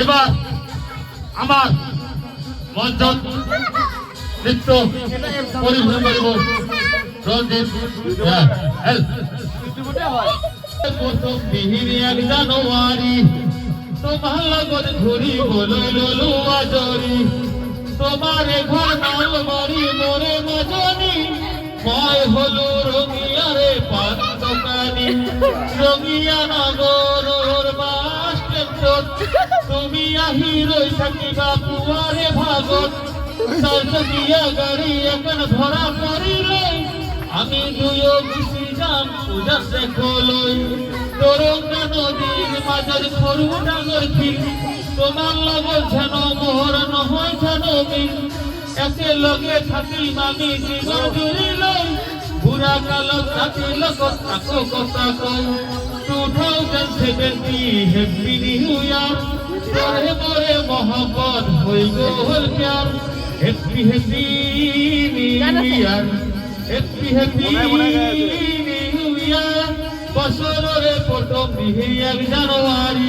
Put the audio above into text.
এবার আমার মঞ্চ নৃত্য পরিবেশন করিব রঞ্জিত প্রথম বিহিনী 1 জানুয়ারি তোমার লগত ঘুরি বলই ললু আজরি তোমার ঘর নালবাড়ি মোরে মজনি মই হলু রঙিয়ারে পান দোকানি রঙিয়া নগর বাস তুমি আহি রই থাকিবা পুয়ারে ভাগত চারচকিয়া গাড়ি এখন ভরা পড়িলে আমি দুয়ো গুছি যাম পূজা দেখলৈ তরঙ্গা নদীর মাঝের সরু ডাঙর খিল তোমার লগত যেন মোহর নহয় যেন মিল একেলগে থাকিম আমি জীবন জুড়িলৈ বুঢ়া কালত ৰাতি লগত আকৌ কথা কওঁ 2070 হেপী নিউ ইয়াৰ তৰে মৰে মহব্বত হৈ গ'ল প্যাৰ happy happy new year happy happy new year বছৰৰে প্ৰথম বিহি 1 জানুৱাৰী